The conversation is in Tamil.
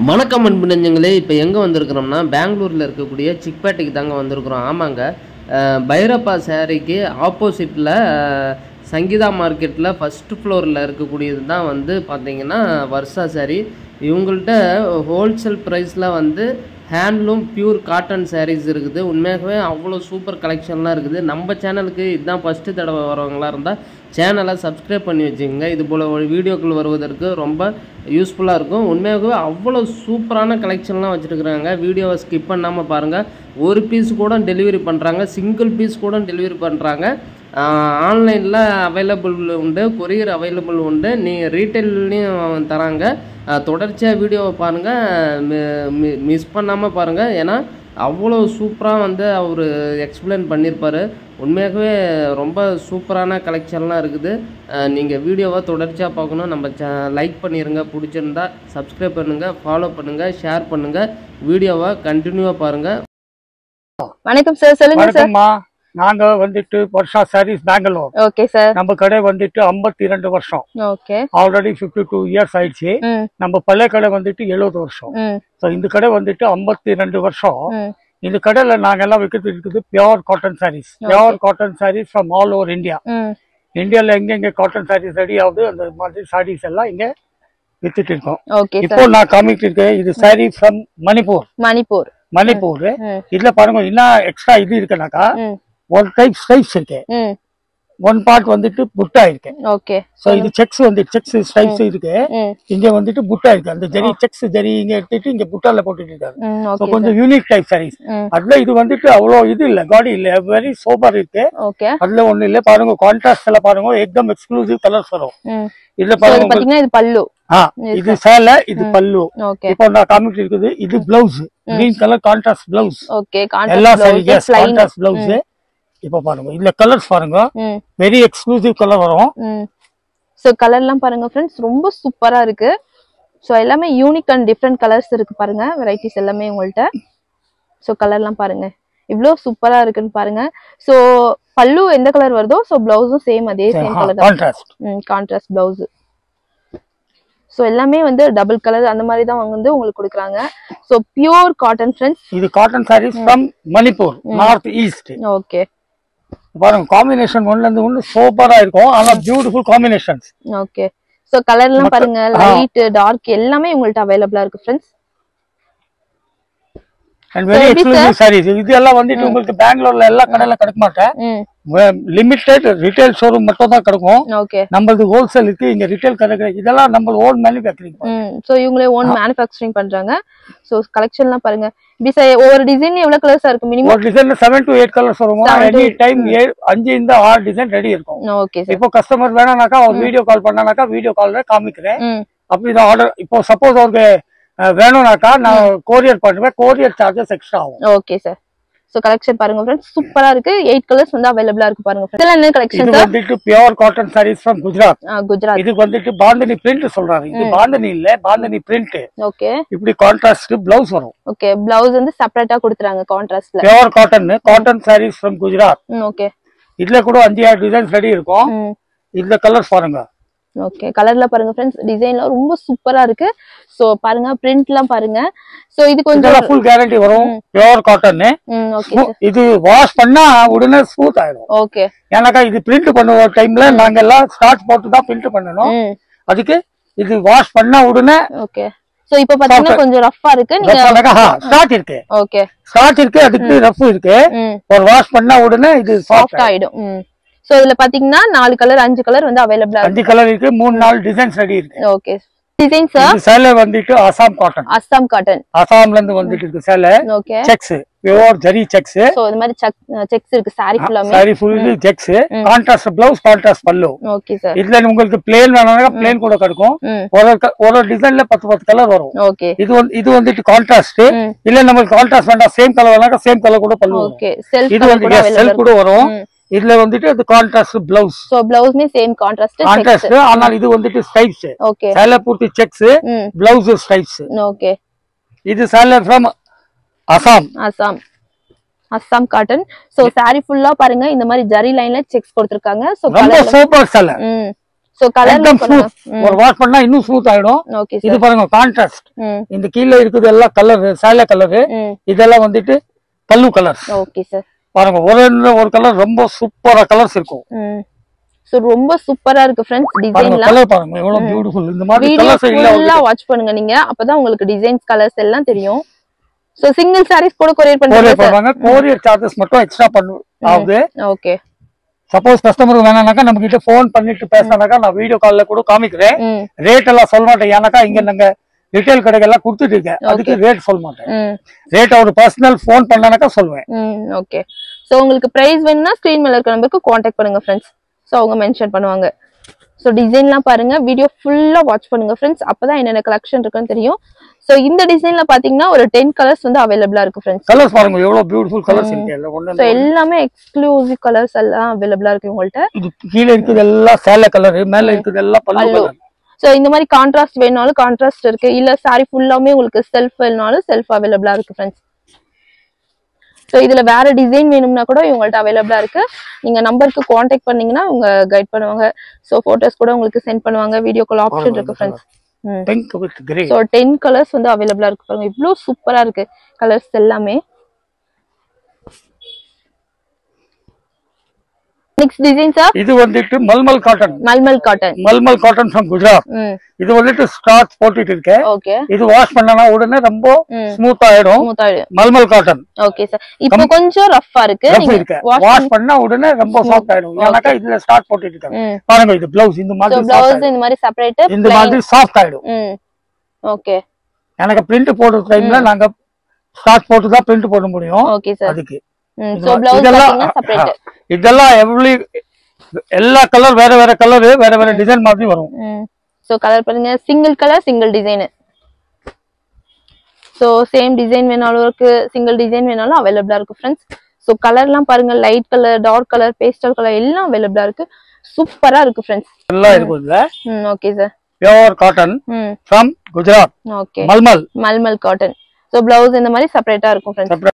வணக்கம் அன்பு நெஞ்சங்களே. இப்போ எங்கே வந்திருக்கிறோம்னா பெங்களூரில் இருக்கக்கூடிய சிக்பேட்டைக்கு தாங்க வந்திருக்கிறோம். ஆமாங்க, பைரப்பா சாரிக்கு ஆப்போசிட்டில் சங்கீதா மார்க்கெட்டில் ஃபஸ்ட்டு ஃப்ளோரில் இருக்கக்கூடியது தான் வந்து பார்த்திங்கன்னா வர்ஷா சாரி. இவங்கள்ட்ட ஹோல்சேல் ப்ரைஸில் வந்து ஹேண்ட்லூம் பியூர் காட்டன் சாரீஸ் இருக்குது. உண்மையாகவே அவ்வளோ சூப்பர் கலெக்ஷன்லாம் இருக்குது. நம்ம சேனலுக்கு இதுதான் ஃபஸ்ட்டு தடவை வரவங்களாக இருந்தால் சேனலை சப்ஸ்கிரைப் பண்ணி வச்சுக்கோங்க. இது போல் வீடியோக்கள் வருவதற்கு ரொம்ப யூஸ்ஃபுல்லாக இருக்கும். உண்மையாகவே அவ்வளோ சூப்பரான கலெக்ஷன்லாம் வச்சுருக்குறாங்க. வீடியோவை ஸ்கிப் பண்ணாமல் பாருங்கள். ஒரு பீஸ் கூட டெலிவரி பண்ணுறாங்க, சிங்கிள் பீஸ் கூட டெலிவரி பண்ணுறாங்க. ஆன்லைனில் அவைலபிள் உண்டு, கொரியர் அவைலபிள் உண்டு, ரீட்டைல்லையும் தராங்க. தொடர்ச்சியாக வீடியோவை பாருங்கள், மிஸ் பண்ணாமல் பாருங்கள். ஏன்னா அவ்வளோ சூப்பராக வந்து அவர் எக்ஸ்பிளைன் பண்ணியிருப்பார். உண்மையாகவே ரொம்ப சூப்பரான கலெக்ஷன்லாம் இருக்குது. நீங்கள் வீடியோவை தொடர்ச்சியாக பார்க்கணும். நம்ம லைக் பண்ணிடுங்க, பிடிச்சிருந்தா சப்ஸ்கிரைப் பண்ணுங்கள், ஃபாலோ பண்ணுங்கள், ஷேர் பண்ணுங்கள். வீடியோவை கண்டினியூவாக பாருங்கள். வணக்கம் சார், சொல்லுங்க சார். நாங்க வந்துட்டு Varsha sarees Bangalore. Okay sir. நம்ம கடை வந்துட்டு 52 வருஷம். ஓகே. ஆல்ரெடி 52 இயர்ஸ் ஆயிடுச்சு. நம்ம பழைய கடை வந்துட்டு 70 வருஷம். ஸோ இந்த கடை வந்துட்டு 52 வருஷம். இந்த கடையில நாங்க எல்லாம் விற்கிறது இருக்குது pure cotton sarees. Pure cotton sarees from all over India. இந்தியால எங்க காட்டன் சாரீஸ் ரெடி ஆகுது அந்த மாதிரி சாரீஸ் எல்லாம் இங்க வித்துட்டு இருக்கோம். இப்போ நான் காமிட்டு இருக்கேன். இது சாரீ ஃப்ரம் மணிப்பூர். மணிப்பூர். இதுல பாருங்க என்ன எக்ஸ்ட்ரா இது இருக்குனாக்கா, ஒன் டைப் ஸ்ட்ரைப்ஸ் இருக்கு, ஒன் பார்ட் வந்துட்டு புட்டா இருக்கு. ஓகே. சோ இது செக்ஸ் வந்து செக்ஸ் ஸ்ட்ரைப்ஸ் இருக்கு. இங்க வந்துட்டு புட்டா இருக்கு. அந்த ஜரி செக்ஸ் ஜரி இங்க எடுத்துட்டு இங்க புட்டால போட்டுட்டு இருக்காங்க. சோ கொஞ்சம் யூனிக் டைப் சாரீஸ். அதுல இது வந்துட்டு அவ்வளவு இது இல்ல, காடி இல்ல, வெரி சோபர் இருக்கு. அதுல ஒண்ணு இல்ல. பாருங்க கான்ட்ராஸ்ட் எல்லாம் பாருங்க, எக்தம் எக்ஸ்க்ளூசிவ் கலர்ஸ் வரும். இதுல பாருங்க இது பல்லு, இது சேலை, இது பல்லு. இப்போ நான் காமிட்டு இருக்குது இது blouse, green colour contrast blouse. எல்லா சாரீஸ் கான்ட்ராஸ்ட் பிளவுஸ். இப்ப பாருங்க இதுல கலர்ஸ் பாருங்க, வெரி எக்ஸ்க்ளூசிவ் கலர் வரும். சோ கலர்லாம் பாருங்க फ्रेंड्स, ரொம்ப சூப்பரா இருக்கு. சோ எல்லாமே யூனிக் அண்ட் டிஃபரண்ட் கலர்ஸ் இருக்கு பாருங்க, வெரைட்டிஸ் எல்லாமே உங்கள்ட்ட. சோ கலர்லாம் பாருங்க இவ்ளோ சூப்பரா இருக்குன்னு பாருங்க. சோ பல்லு எந்த கலர் வருதோ சோ ப்ளவுஸும் சேம் அதே சேம் கலர் தான், கான்ட்ராஸ்ட் ப்ளவுஸ். சோ எல்லாமே வந்து டபுள் கலர் அந்த மாதிரி தான் வந்து உங்களுக்கு கொடுக்குறாங்க. So pure cotton friends. இது cotton sarees from Manipur, north east. Okay. பாருங்க காம்பினேஷன் ஒன்ல இருந்து ஒன்னு சூப்பரா இருக்கும். ஆனா பியூட்டிஃபுல் காம்பினேஷன்ஸ். ஓகே. சோ கலர்லாம் பாருங்க, லைட் டார்க் எல்லாமே உங்கள்ட்ட அவேலபிளா இருக்கு friends. And very exclusive sarees. இது எல்லாம் வந்துட்டு உங்களுக்கு பெங்களூர்ல எல்லா கடையில கிடைக்க மாட்டேன். லிமிட்டட் ரிட்டைல் ஷோரூம் மட்டும் தான் கிடைக்கும். நம்மளது ஹோல்சேல் இருக்கு, இங்க ரிட்டைல் கடை. இதெல்லாம் நம்ம ஓன் மேனுஃபேக்சரிங். சோ இவங்களே ஓன் மேனுஃபேக்சரிங் பண்றாங்க. சோ கலெக்ஷன்லாம் பாருங்க. ஒரு டிசைன் எவ்வளவு கலர்ஸ் இருக்கு மினிமம்? ஒரு டிசைன்ல 7 to 8 கலர்ஸ் வரும். எனி டைம் 5 இந்த 6 டிசைன் ரெடி இருக்கும். Okay sir. இப்போ கஸ்டமர் வேணானாக்கா ஒரு வீடியோ கால் பண்ணானாக்கா வீடியோ கால்ல காமிக்கிறேன். அப்படிதான் ஆர்டர். இப்போ சப்போஸ் அவருக்கு வேணும்னாக்கா நான் கொரியர் பண்ணுவேன், கொரியர் சார்ஜஸ் எக்ஸ்ட்ரா ஆகும். Okay sir. சோ கலெக்ஷன் பாருங்க फ्रेंड्स, சூப்பரா இருக்கு. 8 கலர்ஸ் வந்து அவேலபிளா இருக்கு பாருங்க फ्रेंड्स. இதெல்லாம் என்ன கலெக்ஷன் சார்? இது வந்துட்டு pure cotton sarees from Gujarat. Gujarat. இது வந்துட்டு பாந்தனி பிரிண்ட் சொல்றாங்க. இது பாந்தனி இல்ல, பாந்தனி பிரிண்ட். ஓகே. இப்படி கான்ட்ராஸ்ட் ப்ளவுஸ் வரும். ஓகே. ப்ளவுஸ் வந்து செப்பரேட்டா கொடுத்துறாங்க கான்ட்ராஸ்ட்ல. Pure cotton sarees from Gujarat. Okay. இதுல கூட 5-6 டிசைன்ஸ் ரெடி இருக்கும். இந்த கலர்ஸ் பாருங்க. ஓகே. கலர்ல பாருங்க फ्रेंड्स, டிசைன்லாம் ரொம்ப சூப்பரா இருக்கு. சோ பாருங்க பிரிண்ட்லாம் பாருங்க. சோ இது கொஞ்சம் ஃபுல் கேரண்டி வரும். Pure cotton. ஓகே. இது வாஷ் பண்ணா உடனே ஸ்மூத் ஆயிடும். ஓகே. ஏனாக்கா இது பிரிண்ட் பண்ணுற டைம்ல நாங்க எல்லாம் ஸ்டார்ச் போட்டு தான் பிரிண்ட் பண்ணனும். அதுக்கு இது வாஷ் பண்ணா உடனே. ஓகே. சோ இப்போ பாத்தீங்கன்னா கொஞ்சம் ரஃப்பா இருக்கு. நீங்க ஸ்டார்ச் இருக்கு. ஓகே. ஸ்டார்ச் இருக்கு, அதுக்கு ரஃப் இருக்கு. ஒரு வாஷ் பண்ணா உடனே இது சாஃப்ட் ஆயிடும். சோ இதுல பாத்தீங்கன்னா 4 கலர் 5 கலர் வந்து அவேலபிளா இருக்கு. 5 கலர் இருக்கு, 3-4 டிசைன்ஸ் ரெடி இருக்கு. ஓகே. Design sir? சேலை வந்துட்டு அசாம் காட்டன். அசாம்ல இருந்து வந்துட்டு இருக்கு சேலை. Okay. Checks, pure zari checks. சோ இந்த மாதிரி செக்ஸ் இருக்கு சாரி ஃபுல்லாமே. Saree full checks, contrast blouse, contrast pallu. Okay sir. இதுல உங்களுக்கு பிளேன் வேணும்னா பிளேன் கூட கிடைக்கும். ஒரு டிசைன்ல 10 கலர் வரும். ஓகே. இது வந்துட்டு கான்ட்ராஸ்ட். இல்ல நமக்கு கான்ட்ராஸ்ட் வேண்டாம், சேம் கலர் வேணா சேம் கலர் கூட பல்லு. ஓகே. இது வந்து செல்ஃப் கூட வரும். இதுல வந்துட்டு அது கான்ட்ராஸ்ட் ப்ளவுஸ். சோ ப்ளவுஸ்மே சேம் கான்ட்ராஸ்ட். ஆனா இது வந்துட்டு ஸ்ட்ரைப்ஸ். ஓகே. சேலை பூர்த்தி செக்ஸ், ப்ளவுஸ் ஸ்ட்ரைப்ஸ். ஓகே. இது சேலை from Assam cotton. So sorry ஃபுல்லா பாருங்க இந்த மாதிரி ஜரி லைன்ல செக்ஸ் கொடுத்திருக்காங்க. சோ ரொம்ப சூப்பர் சேலை. சோ கலர்லாம் ஸ்மூத். ஒரு வாஷ் பண்ணா இன்னும் ஸ்மூத் ஆயிடும். ஓகே இது சார். பாருங்க கான்ட்ராஸ்ட். இந்த கீழ இருக்குது எல்லாம் கலர் சேல கலர். இதெல்லாம் வந்துட்டு பல்லு கலர். Okay sir. பாருங்க ஒரு கலர் ரொம்ப சூப்பரா கலர்ஸ் இருக்கும். சோ ரொம்ப சூப்பரா இருக்கு फ्रेंड्स. டிசைன்லாம் கலர் பாருங்க எவ்வளவு பியூட்டிஃபுல். இந்த மாதிரி கலர்ஸ் இல்ல. ஃபுல்லா வாட்ச் பண்ணுங்க நீங்க, அப்பதான் உங்களுக்கு டிசைன்ஸ் கலர்ஸ் எல்லாம் தெரியும். சோ சிங்கிள் சாரீஸ் கூட கொரியர் பண்ணுவாங்க. கொரியர் சார்ஜஸ் மட்டும் எக்ஸ்ட்ரா ஆகுது. ஓகே. சப்போஸ் கஸ்டமருக்கு வேணாம்னாக்கா நம்ம கிட்ட போன் பண்ணிட்டு பேசினாக்கா நான் வீடியோ கால்ல கூட காமிக்கிறேன். ரேட் எல்லாம் சொல்ல மாட்டேன். ஏன்னாக்கா இங்க நாங்க ரிட்டெயில் கடைகள்லாம் கொடுத்துட்டு இருக்கேன். அதுக்கு ரேட் சொல்ல மாட்டேன். ரேட் ஒரு பர்சனல் போன் பண்ணானாக்கா சொல்லுவேன். ஓகே. சோ உங்களுக்கு பிரைஸ் வேணும்னா ஸ்கிரீன் மேல இருக்க நம்பருக்கு கான்டாக்ட் பண்ணுங்க फ्रेंड्स. சோ அவங்க மென்ஷன் பண்ணுவாங்க. சோ டிசைன்லாம் பாருங்க, வீடியோ ஃபுல்லா வாட்ச் பண்ணுங்க फ्रेंड्स. அப்பதான் என்னென்ன கலெக்ஷன் இருக்குன்னு தெரியும். சோ இந்த டிசைன்ல பாத்தீங்கன்னா ஒரு 10 கலர்ஸ் வந்து அவைலபிளா இருக்கு फ्रेंड्स. கலர்ஸ் பாருங்க எவ்வளவு பியூட்டிஃபுல் கலர்ஸ் இருக்கு. சோ எல்லாமே எக்ஸ்க்ளூசிவ் கலர்ஸ் எல்லாம் அவைலபிளா இருக்கு உங்கள்ட்ட. இது கீழ இருக்குது எல்லாம் சேல கலர், மேல இருக்குது எல்லாம் பல்லு கலர். சோ இந்த மாதிரி கான்ட்ராஸ்ட் வேணும்னாலும் கான்ட்ராஸ்ட் இருக்கு, இல்ல சாரி ஃபுல்லாமே உங்களுக்கு செல்ஃப் வேணும்னாலும் செல்ஃப் அவைலபிளா இருக்கு फ्रेंड्स. சோ இதுல வேற டிசைன் வேணும்னா கூட இவங்கள்ட்ட அவைலபிளா இருக்கு. நீங்க நம்பருக்கு கான்டாக்ட் பண்ணீங்கன்னா அவங்க கைட் பண்ணுவாங்க. சோ போட்டோஸ் கூட உங்களுக்கு சென்ட் பண்ணுவாங்க. வீடியோ கால் ஆப்ஷன் இருக்கு friends. Pink with grey. So 10 colours வந்து அவைலபிளா இருக்கு பாருங்க. இவ்ளோ சூப்பரா இருக்கு கலர்ஸ் எல்லாமே. Next design sir. இது வந்துட்டு mulmul cotton. Mulmul cotton. Mulmul cotton from Gujarat. இது வந்துட்டு ஸ்டார்ச் போட்டுட்டு இருக்கேன். ஓகே. இது வாஷ் பண்ணனா உடனே ரொம்ப ஸ்மூத் ஆயிடும். மல்மல் காட்டன். Okay sir. இப்போ கொஞ்சம் ரஃப்பா இருக்கு. நீங்க வாஷ் பண்ணா உடனே ரொம்ப சாஃப்ட் ஆயிடும். ஏனாக்கா இதுல ஸ்டார்ச் போட்டுட்டு இருக்காங்க. பாருங்க இது ப்ளவுஸ் இந்த மாதிரி ப்ளவுஸ் இந்த மாதிரி செப்பரேட் இந்த மாதிரி சாஃப்ட் ஆயிடும். ஓகே. எனக்கு பிரிண்ட் போடுற டைம்ல நாங்க ஸ்டார்ச் போட்டு தான் பிரிண்ட் போட முடியும். Okay sir. அதுக்கு சோ ப்ளவுஸ் பாத்தீங்கன்னா செப்பரேட். இதெல்லாம் எல்லா கலர் வேற வேற கலர் வேற வேற டிசைன் மாதிரி வரும். சோ கலர் பாருங்க, single colour single design. So same design வேணாலும் இருக்கு, சிங்கிள் டிசைன் வேணாலும் அவைலபிளா இருக்கு फ्रेंड्स. சோ கலர்லாம் பாருங்க, light colour, dark colour, pastel colour எல்லாம் அவைலபிளா இருக்கு. சூப்பரா இருக்கு फ्रेंड्स. எல்லாம் இருக்கு இதுல. Okay sir. Pure cotton from Gujarat. Okay. Mulmul cotton. So blouse இந்த மாதிரி செப்பரேட்டா இருக்கும் फ्रेंड्स.